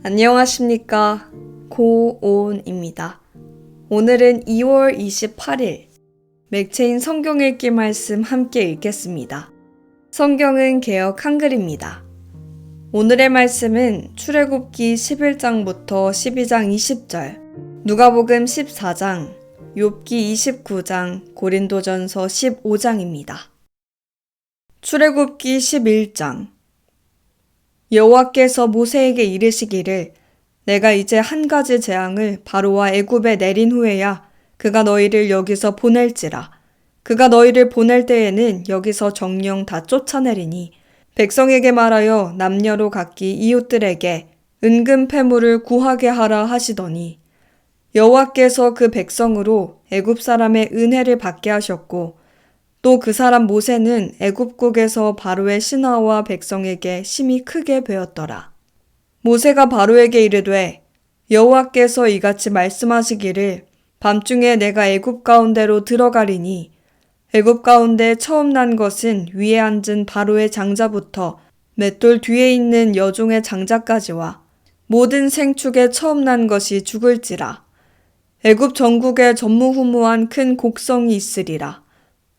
안녕하십니까. 고온입니다. 오늘은 2월 28일 맥체인 성경 읽기 말씀 함께 읽겠습니다. 성경은 개역 한글입니다. 오늘의 말씀은 출애굽기 11장부터 12장 20절, 누가복음 14장, 욥기 29장, 고린도전서 15장입니다. 출애굽기 11장. 여호와께서 모세에게 이르시기를 내가 이제 한 가지 재앙을 바로와 애굽에 내린 후에야 그가 너희를 여기서 보낼지라. 그가 너희를 보낼 때에는 여기서 정령 다 쫓아내리니 백성에게 말하여 남녀로 각기 이웃들에게 은금 패물을 구하게 하라 하시더니 여호와께서 그 백성으로 애굽 사람의 은혜를 받게 하셨고 또 그 사람 모세는 애굽국에서 바로의 신하와 백성에게 심히 크게 배웠더라. 모세가 바로에게 이르되 여호와께서 이같이 말씀하시기를 밤중에 내가 애굽 가운데로 들어가리니 애굽 가운데 처음 난 것은 위에 앉은 바로의 장자부터 맷돌 뒤에 있는 여종의 장자까지와 모든 생축에 처음 난 것이 죽을지라. 애굽 전국에 전무후무한 큰 곡성이 있으리라.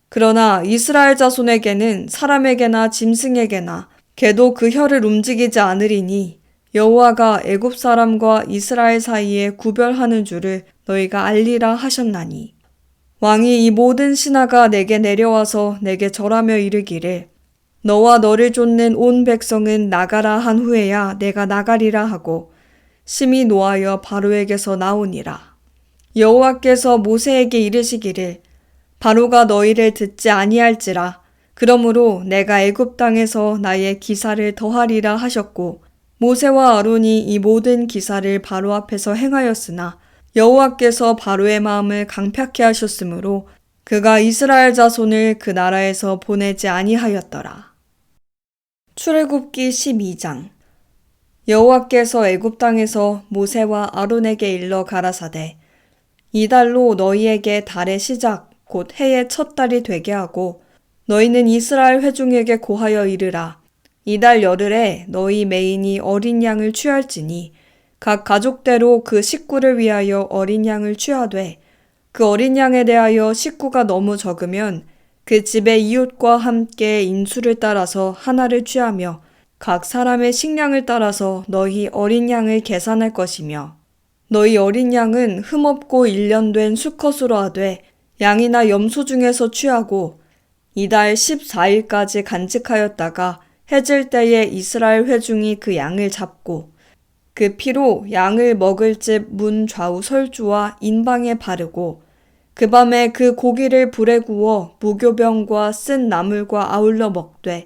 그러나 이스라엘 자손에게는 사람에게나 짐승에게나 개도 그 혀를 움직이지 않으리니 여호와가 애굽 사람과 이스라엘 사이에 구별하는 줄을 너희가 알리라 하셨나니. 왕이 이 모든 신하가 내게 내려와서 내게 절하며 이르기를 너와 너를 좇는 온 백성은 나가라 한 후에야 내가 나가리라 하고 심히 노하여 바로에게서 나오니라. 여호와께서 모세에게 이르시기를 바로가 너희를 듣지 아니할지라. 그러므로 내가 애굽 땅에서 나의 기사를 더하리라 하셨고 모세와 아론이 이 모든 기사를 바로 앞에서 행하였으나 여호와께서 바로의 마음을 강팍케 하셨으므로 그가 이스라엘 자손을 그 나라에서 보내지 아니하였더라. 출애굽기 12장. 여호와께서 애굽 땅에서 모세와 아론에게 일러 가라사대 이달로 너희에게 달의 시작 곧 해의 첫 달이 되게 하고 너희는 이스라엘 회중에게 고하여 이르라. 이달 열흘에 너희 매인이 어린 양을 취할지니 각 가족대로 그 식구를 위하여 어린 양을 취하되 그 어린 양에 대하여 식구가 너무 적으면 그 집의 이웃과 함께 인수를 따라서 하나를 취하며 각 사람의 식량을 따라서 너희 어린 양을 계산할 것이며 너희 어린 양은 흠없고 1년 된 수컷으로 하되 양이나 염소 중에서 취하고 이달 14일까지 간직하였다가 해질 때에 이스라엘 회중이 그 양을 잡고 그 피로 양을 먹을 집 문 좌우 설주와 인방에 바르고 그 밤에 그 고기를 불에 구워 무교병과 쓴 나물과 아울러 먹되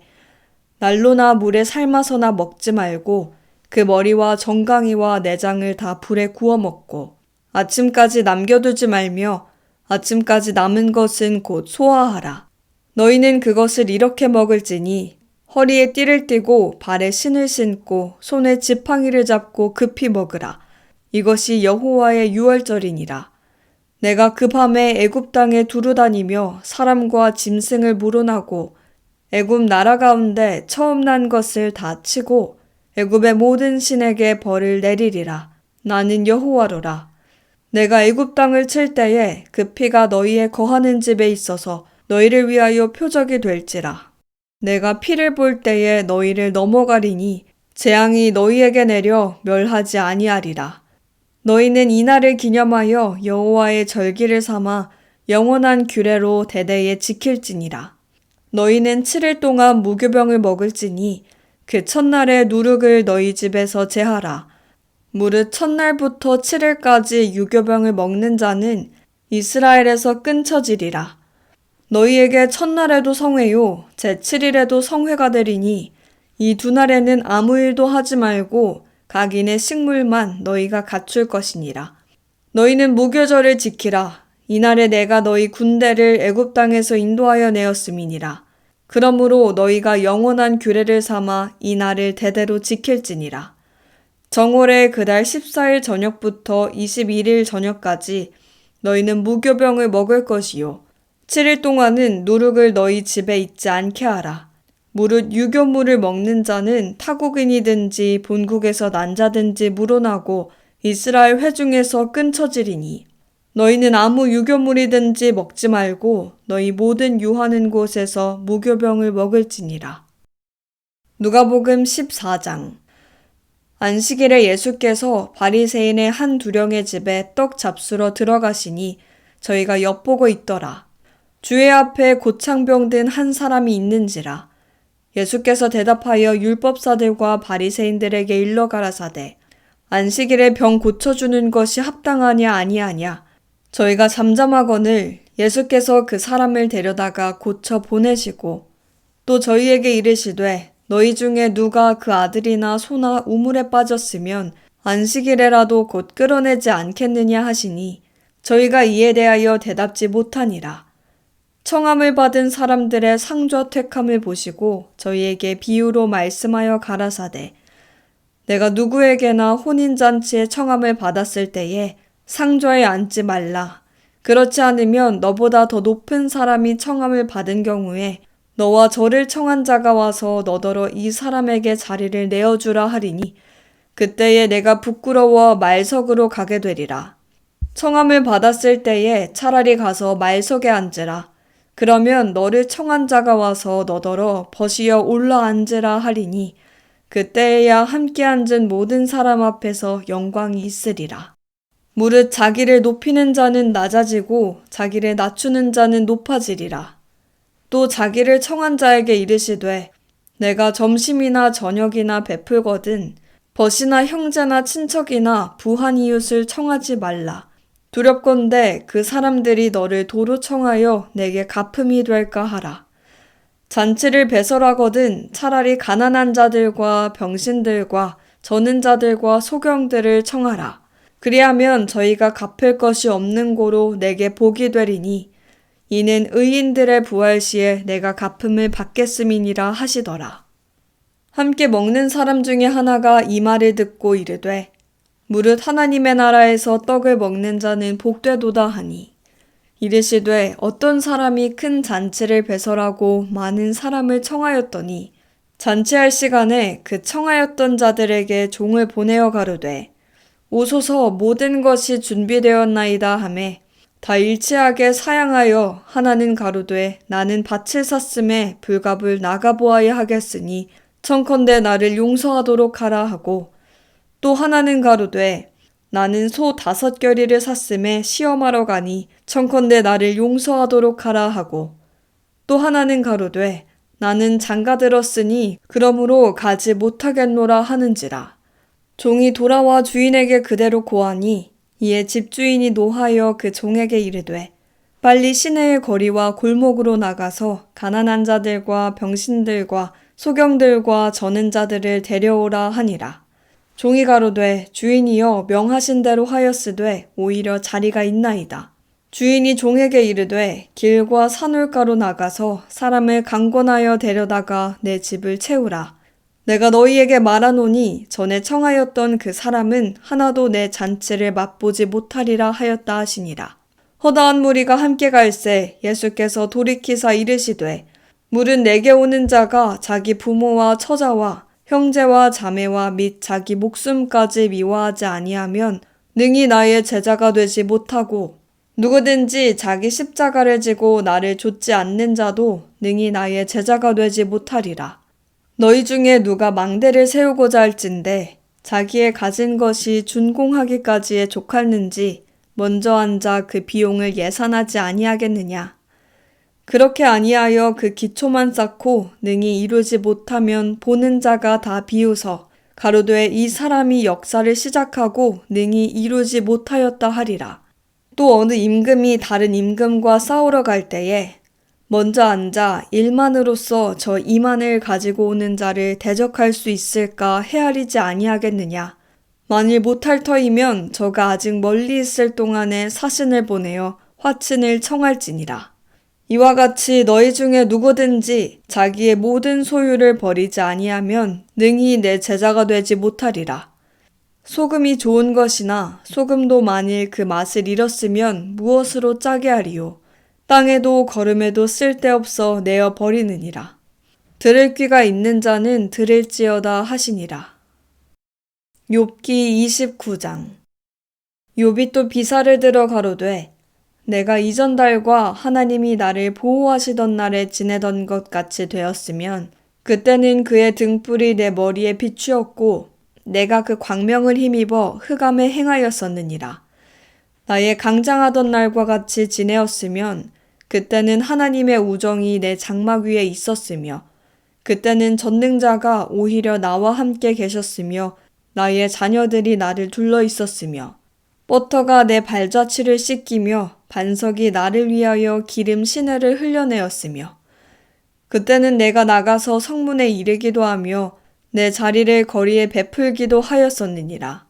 난로나 물에 삶아서나 먹지 말고 그 머리와 정강이와 내장을 다 불에 구워 먹고 아침까지 남겨두지 말며 아침까지 남은 것은 곧 소화하라. 너희는 그것을 이렇게 먹을지니 허리에 띠를 띠고 발에 신을 신고 손에 지팡이를 잡고 급히 먹으라. 이것이 여호와의 유월절이니라. 내가 그 밤에 애굽 땅에 두루다니며 사람과 짐승을 물어나고 애굽 나라 가운데 처음 난 것을 다 치고 애굽의 모든 신에게 벌을 내리리라. 나는 여호와로라. 내가 애굽 땅을 칠 때에 그 피가 너희의 거하는 집에 있어서 너희를 위하여 표적이 될지라. 내가 피를 볼 때에 너희를 넘어가리니 재앙이 너희에게 내려 멸하지 아니하리라. 너희는 이날을 기념하여 여호와의 절기를 삼아 영원한 규례로 대대에 지킬지니라. 너희는 7일 동안 무교병을 먹을지니 그 첫날에 누룩을 너희 집에서 제하라. 무릇 첫날부터 7일까지 유교병을 먹는 자는 이스라엘에서 끊쳐지리라. 너희에게 첫날에도 성회요 제7일에도 성회가 되리니 이 두 날에는 아무 일도 하지 말고 각인의 식물만 너희가 갖출 것이니라. 너희는 무교절을 지키라. 이날에 내가 너희 군대를 애굽 땅에서 인도하여 내었음이니라. 그러므로 너희가 영원한 규례를 삼아 이 날을 대대로 지킬지니라. 정월의 그달 14일 저녁부터 21일 저녁까지 너희는 무교병을 먹을 것이요 7일 동안은 누룩을 너희 집에 있지 않게 하라. 무릇 유교물을 먹는 자는 타국인이든지 본국에서 난 자든지 물어나고 이스라엘 회중에서 끊쳐지리니 너희는 아무 유교물이든지 먹지 말고 너희 모든 유하는 곳에서 무교병을 먹을지니라. 누가복음 14장. 안식일에 예수께서 바리새인의 한 두령의 집에 떡 잡수러 들어가시니 저희가 엿보고 있더라. 주의 앞에 고창병 든 한 사람이 있는지라. 예수께서 대답하여 율법사들과 바리새인들에게 일러 가라사대 안식일에 병 고쳐주는 것이 합당하냐 아니하냐. 저희가 잠잠하거늘 예수께서 그 사람을 데려다가 고쳐 보내시고 또 저희에게 이르시되 너희 중에 누가 그 아들이나 소나 우물에 빠졌으면 안식일에라도 곧 끌어내지 않겠느냐 하시니 저희가 이에 대하여 대답지 못하니라. 청함을 받은 사람들의 상좌 퇴함을 보시고 저희에게 비유로 말씀하여 가라사대 내가 누구에게나 혼인잔치에 청함을 받았을 때에 상좌에 앉지 말라. 그렇지 않으면 너보다 더 높은 사람이 청함을 받은 경우에 너와 저를 청한 자가 와서 너더러 이 사람에게 자리를 내어주라 하리니 그때에 내가 부끄러워 말석으로 가게 되리라. 청함을 받았을 때에 차라리 가서 말석에 앉으라. 그러면 너를 청한 자가 와서 너더러 벗이어 올라 앉으라 하리니 그때에야 함께 앉은 모든 사람 앞에서 영광이 있으리라. 무릇 자기를 높이는 자는 낮아지고 자기를 낮추는 자는 높아지리라. 또 자기를 청한 자에게 이르시되 내가 점심이나 저녁이나 베풀거든 벗이나 형제나 친척이나 부한 이웃을 청하지 말라. 두렵건대 그 사람들이 너를 도로 청하여 내게 갚음이 될까 하라. 잔치를 배설하거든 차라리 가난한 자들과 병신들과 저는 자들과 소경들을 청하라. 그리하면 저희가 갚을 것이 없는 고로 내게 복이 되리니 이는 의인들의 부활 시에 내가 갚음을 받겠음이니라 하시더라. 함께 먹는 사람 중에 하나가 이 말을 듣고 이르되 무릇 하나님의 나라에서 떡을 먹는 자는 복되도다 하니 이르시되 어떤 사람이 큰 잔치를 배설하고 많은 사람을 청하였더니 잔치할 시간에 그 청하였던 자들에게 종을 보내어 가로되 오소서 모든 것이 준비되었나이다 하매 다 일치하게 사양하여 하나는 가로되 나는 밭을 샀음에 불갑을 나가보아야 하겠으니 청컨대 나를 용서하도록 하라 하고 또 하나는 가로되 나는 소 5겨리를 샀음에 시험하러 가니 청컨대 나를 용서하도록 하라 하고 또 하나는 가로되 나는 장가들었으니 그러므로 가지 못하겠노라 하는지라. 종이 돌아와 주인에게 그대로 고하니 이에 집주인이 노하여 그 종에게 이르되 빨리 시내의 거리와 골목으로 나가서 가난한 자들과 병신들과 소경들과 저는 자들을 데려오라 하니라. 종이 가로되 주인이여 명하신 대로 하였으되 오히려 자리가 있나이다. 주인이 종에게 이르되 길과 산울가로 나가서 사람을 강권하여 데려다가 내 집을 채우라. 내가 너희에게 말하노니 전에 청하였던 그 사람은 하나도 내 잔치를 맛보지 못하리라 하였다 하시니라. 허다한 무리가 함께 갈새 예수께서 돌이키사 이르시되 물은 내게 오는 자가 자기 부모와 처자와 형제와 자매와 및 자기 목숨까지 미워하지 아니하면 능히 나의 제자가 되지 못하고 누구든지 자기 십자가를 지고 나를 좇지 않는 자도 능히 나의 제자가 되지 못하리라. 너희 중에 누가 망대를 세우고자 할진대 자기의 가진 것이 준공하기까지에 족할는지 먼저 앉아 그 비용을 예산하지 아니하겠느냐. 그렇게 아니하여 그 기초만 쌓고 능히 이루지 못하면 보는 자가 다 비웃어 가로되 이 사람이 역사를 시작하고 능히 이루지 못하였다 하리라. 또 어느 임금이 다른 임금과 싸우러 갈 때에 먼저 앉아 1만으로서 저 2만을 가지고 오는 자를 대적할 수 있을까 헤아리지 아니하겠느냐. 만일 못할 터이면 저가 아직 멀리 있을 동안에 사신을 보내어 화친을 청할지니라. 이와 같이 너희 중에 누구든지 자기의 모든 소유를 버리지 아니하면 능히 내 제자가 되지 못하리라. 소금이 좋은 것이나 소금도 만일 그 맛을 잃었으면 무엇으로 짜게 하리요. 땅에도 거름에도 쓸데없어 내어 버리느니라. 들을 귀가 있는 자는 들을지어다 하시니라. 욥기 29장. 욥이 또 비사를 들어 가로되 내가 이전 달과 하나님이 나를 보호하시던 날에 지내던 것 같이 되었으면 그때는 그의 등불이 내 머리에 비추었고 내가 그 광명을 힘입어 흑암에 행하였었느니라. 나의 강장하던 날과 같이 지내었으면 그때는 하나님의 우정이 내 장막 위에 있었으며 그때는 전능자가 오히려 나와 함께 계셨으며 나의 자녀들이 나를 둘러 있었으며 버터가 내 발자취를 씻기며 반석이 나를 위하여 기름 시내를 흘려내었으며 그때는 내가 나가서 성문에 이르기도 하며 내 자리를 거리에 베풀기도 하였었느니라.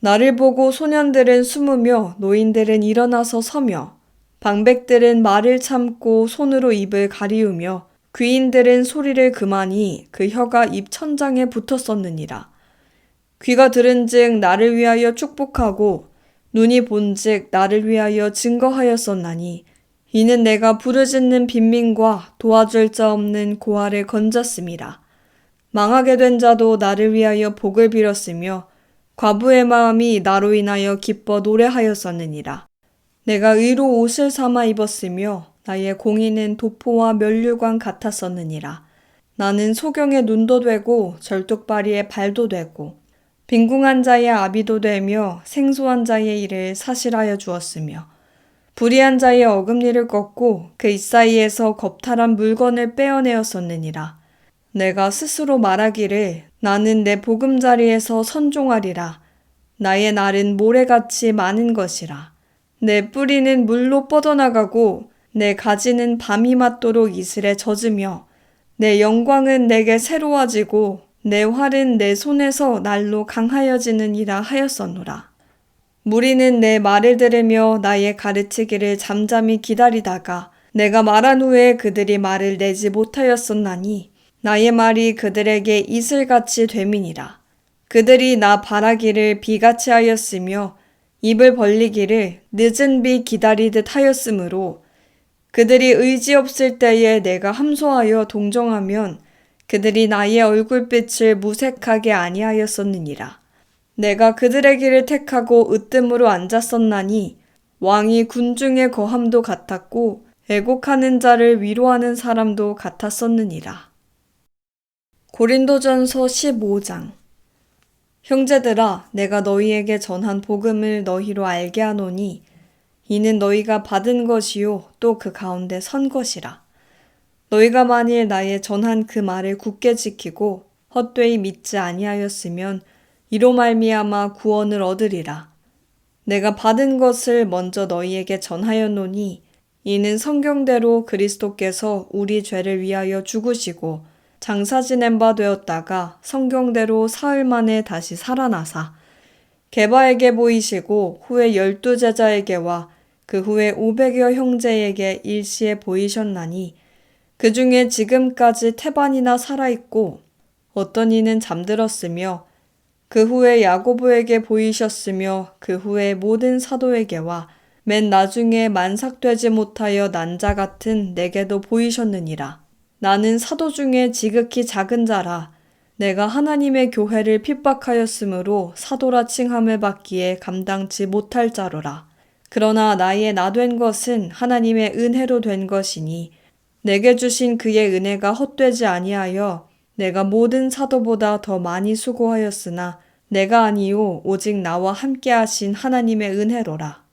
나를 보고 소년들은 숨으며 노인들은 일어나서 서며 방백들은 말을 참고 손으로 입을 가리우며 귀인들은 소리를 그마니 그 혀가 입 천장에 붙었었느니라. 귀가 들은즉 나를 위하여 축복하고 눈이 본즉 나를 위하여 증거하였었나니 이는 내가 부르짖는 빈민과 도와줄 자 없는 고아를 건졌음이라. 망하게 된 자도 나를 위하여 복을 빌었으며 과부의 마음이 나로 인하여 기뻐 노래하였었느니라. 내가 의로 옷을 삼아 입었으며 나의 공의는 도포와 면류관 같았었느니라. 나는 소경의 눈도 되고 절뚝발이의 발도 되고 빈궁한 자의 아비도 되며 생소한 자의 일을 사실하여 주었으며 불의한 자의 어금니를 꺾고 그 이사이에서 겁탈한 물건을 빼어내었었느니라. 내가 스스로 말하기를 나는 내 보금자리에서 선종하리라. 나의 날은 모래같이 많은 것이라. 내 뿌리는 물로 뻗어나가고 내 가지는 밤이 맞도록 이슬에 젖으며 내 영광은 내게 새로워지고 내 활은 내 손에서 날로 강하여지느니라 하였었노라. 무리는 내 말을 들으며 나의 가르치기를 잠잠히 기다리다가 내가 말한 후에 그들이 말을 내지 못하였었나니 나의 말이 그들에게 이슬같이 됨이니라. 그들이 나 바라기를 비같이 하였으며 입을 벌리기를 늦은 비 기다리듯 하였으므로 그들이 의지 없을 때에 내가 함소하여 동정하면 그들이 나의 얼굴빛을 무색하게 아니하였었느니라. 내가 그들의 길을 택하고 으뜸으로 앉았었나니 왕이 군중의 거함도 같았고 애곡하는 자를 위로하는 사람도 같았었느니라. 고린도전서 15장. 형제들아, 내가 너희에게 전한 복음을 너희로 알게 하노니 이는 너희가 받은 것이요 또 그 가운데 선 것이라. 너희가 만일 나의 전한 그 말을 굳게 지키고 헛되이 믿지 아니하였으면 이로 말미암아 구원을 얻으리라. 내가 받은 것을 먼저 너희에게 전하였노니 이는 성경대로 그리스도께서 우리 죄를 위하여 죽으시고 장사 지낸 바 되었다가 성경대로 사흘 만에 다시 살아나사 게바에게 보이시고 후에 12제자에게와 그 후에 500여 형제에게 일시에 보이셨나니 그 중에 지금까지 태반이나 살아있고 어떤 이는 잠들었으며 그 후에 야고보에게 보이셨으며 그 후에 모든 사도에게와 맨 나중에 만삭되지 못하여 난 자 같은 내게도 보이셨느니라. 나는 사도 중에 지극히 작은 자라. 내가 하나님의 교회를 핍박하였으므로 사도라 칭함을 받기에 감당치 못할 자로라. 그러나 나의 나 된 것은 하나님의 은혜로 된 것이니 내게 주신 그의 은혜가 헛되지 아니하여 내가 모든 사도보다 더 많이 수고하였으나 내가 아니요 오직 나와 함께 하신 하나님의 은혜로라.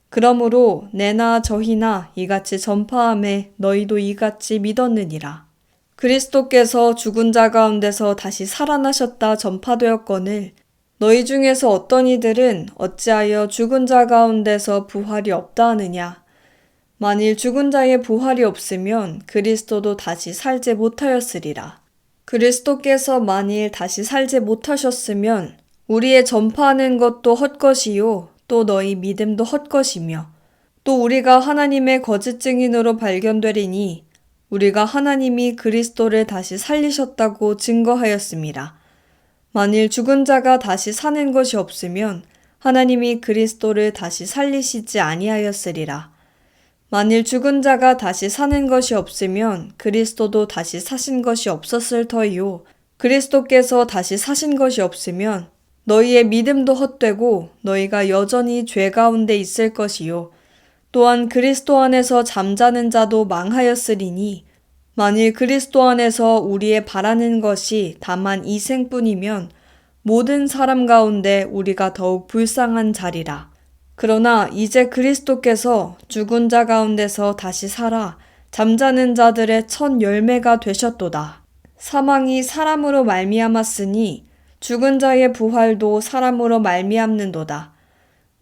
그러므로 내나 저희나 이같이 전파함에 너희도 이같이 믿었느니라. 그리스도께서 죽은 자 가운데서 다시 살아나셨다 전파되었거늘 너희 중에서 어떤 이들은 어찌하여 죽은 자 가운데서 부활이 없다 하느냐. 만일 죽은 자의 부활이 없으면 그리스도도 다시 살지 못하였으리라. 그리스도께서 만일 다시 살지 못하셨으면 우리의 전파하는 것도 헛것이요 또 너희 믿음도 헛것이며 또 우리가 하나님의 거짓 증인으로 발견되리니 우리가 하나님이 그리스도를 다시 살리셨다고 증거하였습니다. 만일 죽은 자가 다시 사는 것이 없으면 하나님이 그리스도를 다시 살리시지 아니하였으리라. 만일 죽은 자가 다시 사는 것이 없으면 그리스도도 다시 사신 것이 없었을 터이요. 그리스도께서 다시 사신 것이 없으면 너희의 믿음도 헛되고 너희가 여전히 죄 가운데 있을 것이요. 또한 그리스도 안에서 잠자는 자도 망하였으리니 만일 그리스도 안에서 우리의 바라는 것이 다만 이 생뿐이면 모든 사람 가운데 우리가 더욱 불쌍한 자리라. 그러나 이제 그리스도께서 죽은 자 가운데서 다시 살아 잠자는 자들의 첫 열매가 되셨도다. 사망이 사람으로 말미암았으니 죽은 자의 부활도 사람으로 말미암는도다.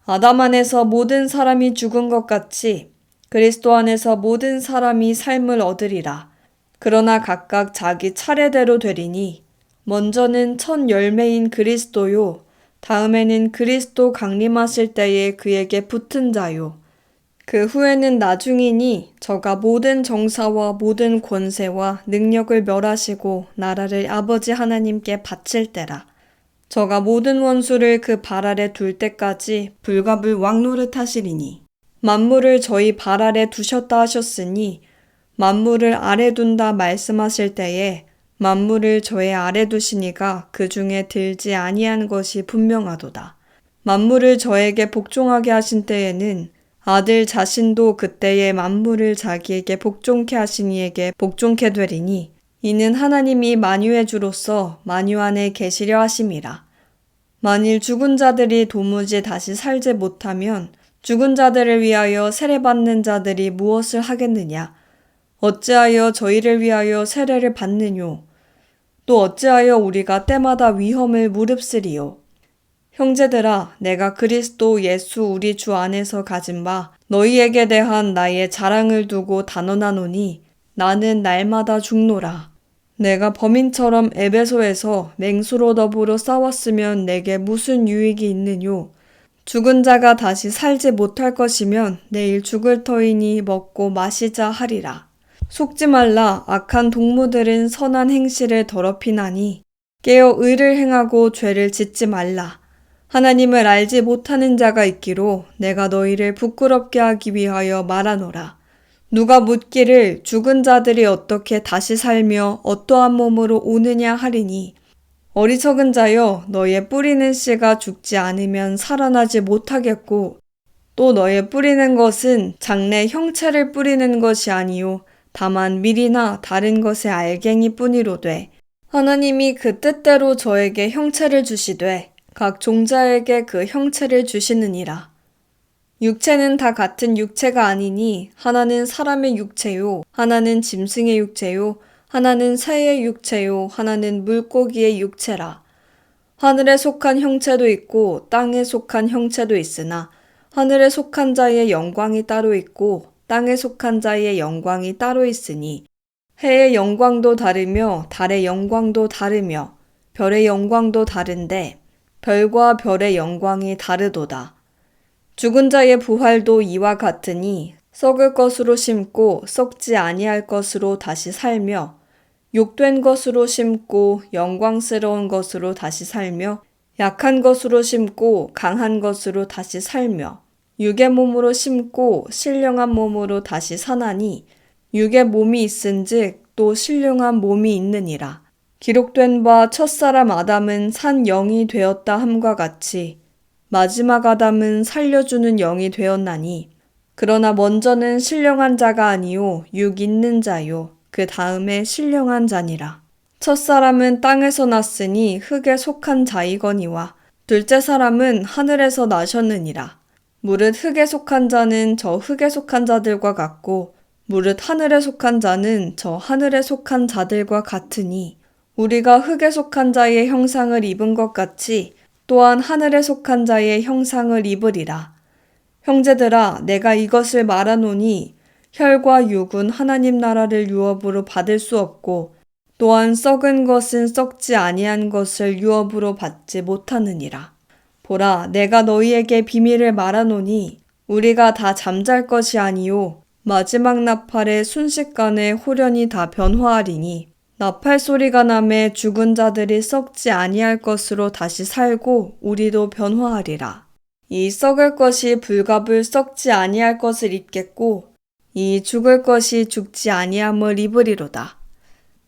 아담 안에서 모든 사람이 죽은 것 같이 그리스도 안에서 모든 사람이 삶을 얻으리라. 그러나 각각 자기 차례대로 되리니 먼저는 첫 열매인 그리스도요. 다음에는 그리스도 강림하실 때에 그에게 붙은 자요. 그 후에는 나중이니 저가 모든 정사와 모든 권세와 능력을 멸하시고 나라를 아버지 하나님께 바칠 때라. 저가 모든 원수를 그 발 아래 둘 때까지 불갑을 왕노릇 하시리니 만물을 저희 발 아래 두셨다 하셨으니 만물을 아래 둔다 말씀하실 때에 만물을 저의 아래 두시니가 그 중에 들지 아니한 것이 분명하도다. 만물을 저에게 복종하게 하신 때에는 아들 자신도 그때에 만물을 자기에게 복종케 하신 이에게 복종케 되리니 이는 하나님이 만유의 주로서 만유 안에 계시려 하심이라. 만일 죽은 자들이 도무지 다시 살지 못하면 죽은 자들을 위하여 세례받는 자들이 무엇을 하겠느냐? 어찌하여 저희를 위하여 세례를 받느뇨? 또 어찌하여 우리가 때마다 위험을 무릅쓰리요? 형제들아, 내가 그리스도 예수 우리 주 안에서 가진 바 너희에게 대한 나의 자랑을 두고 단언하노니 나는 날마다 죽노라. 내가 범인처럼 에베소에서 맹수로 더불어 싸웠으면 내게 무슨 유익이 있느뇨? 죽은 자가 다시 살지 못할 것이면 내일 죽을 터이니 먹고 마시자 하리라. 속지 말라. 악한 동무들은 선한 행실을 더럽히나니 깨어 의를 행하고 죄를 짓지 말라. 하나님을 알지 못하는 자가 있기로 내가 너희를 부끄럽게 하기 위하여 말하노라. 누가 묻기를 죽은 자들이 어떻게 다시 살며 어떠한 몸으로 오느냐 하리니 어리석은 자여 너의 뿌리는 씨가 죽지 않으면 살아나지 못하겠고 또 너의 뿌리는 것은 장래 형체를 뿌리는 것이 아니요 다만 밀이나 다른 것의 알갱이 뿐이로되 하나님이 그 뜻대로 저에게 형체를 주시되 각 종자에게 그 형체를 주시느니라. 육체는 다 같은 육체가 아니니 하나는 사람의 육체요 하나는 짐승의 육체요 하나는 새의 육체요 하나는 물고기의 육체라. 하늘에 속한 형체도 있고 땅에 속한 형체도 있으나 하늘에 속한 자의 영광이 따로 있고 땅에 속한 자의 영광이 따로 있으니 해의 영광도 다르며 달의 영광도 다르며 별의 영광도 다른데 별과 별의 영광이 다르도다. 죽은 자의 부활도 이와 같으니 썩을 것으로 심고 썩지 아니할 것으로 다시 살며 욕된 것으로 심고 영광스러운 것으로 다시 살며 약한 것으로 심고 강한 것으로 다시 살며 육의 몸으로 심고 신령한 몸으로 다시 사나니 육의 몸이 있은즉 또 신령한 몸이 있느니라. 기록된 바 첫사람 아담은 산 영이 되었다 함과 같이 마지막 아담은 살려주는 영이 되었나니 그러나 먼저는 신령한 자가 아니요 육 있는 자요 그 다음에 신령한 자니라. 첫사람은 땅에서 났으니 흙에 속한 자이거니와 둘째 사람은 하늘에서 나셨느니라. 무릇 흙에 속한 자는 저 흙에 속한 자들과 같고 무릇 하늘에 속한 자는 저 하늘에 속한 자들과 같으니 우리가 흙에 속한 자의 형상을 입은 것 같이 또한 하늘에 속한 자의 형상을 입으리라. 형제들아, 내가 이것을 말하노니 혈과 육은 하나님 나라를 유업으로 받을 수 없고 또한 썩은 것은 썩지 아니한 것을 유업으로 받지 못하느니라. 보라, 내가 너희에게 비밀을 말하노니 우리가 다 잠잘 것이 아니요 마지막 나팔의 순식간에 홀연히 다 변화하리니 나팔 소리가 나매 죽은 자들이 썩지 아니할 것으로 다시 살고 우리도 변화하리라. 이 썩을 것이 불갑을 썩지 아니할 것을 입겠고 이 죽을 것이 죽지 아니함을 입으리로다.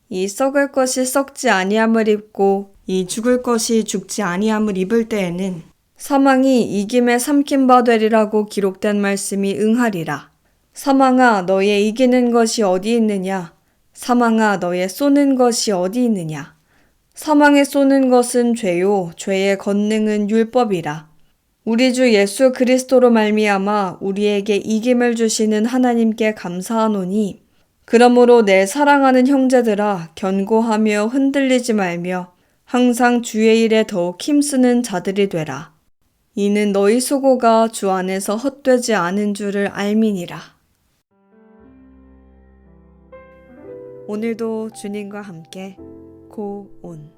이 썩을 것이 썩지 아니함을 입고 이 죽을 것이 죽지 아니함을 입을 때에는 사망이 이김에 삼킨 바 되리라고 기록된 말씀이 응하리라. 사망아 너의 이기는 것이 어디 있느냐? 사망아 너의 쏘는 것이 어디 있느냐? 사망에 쏘는 것은 죄요 죄의 권능은 율법이라. 우리 주 예수 그리스도로 말미암아 우리에게 이김을 주시는 하나님께 감사하노니 그러므로 내 사랑하는 형제들아 견고하며 흔들리지 말며 항상 주의 일에 더욱 힘쓰는 자들이 되라. 이는 너희 수고가 주 안에서 헛되지 않은 줄을 알미니라. 오늘도 주님과 함께 고온